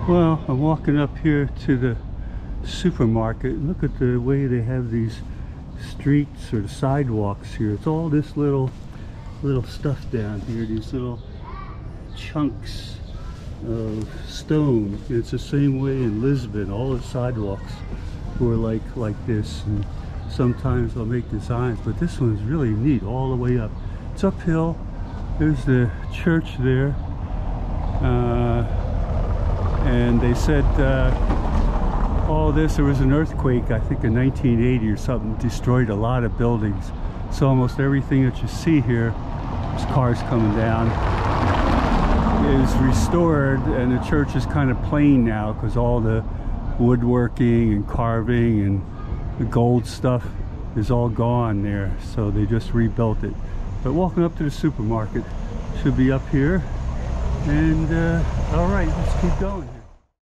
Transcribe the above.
Well, I'm walking up here to the supermarket. Look at the way they have these streets or sidewalks here. It's all this little stuff down here, these little chunks of stone. It's the same way in Lisbon. All the sidewalks were like this, and sometimes they'll make designs, but this one's really neat all the way up. It's uphill. There's the church there, and they said all this, there was an earthquake, I think in 1980 or something, destroyed a lot of buildings. So almost everything that you see here, there's cars coming down, is restored, and the church is kind of plain now because all the woodworking and carving and the gold stuff is all gone there, so they just rebuilt it. But walking up to the supermarket, should be up here, and all right, let's keep going.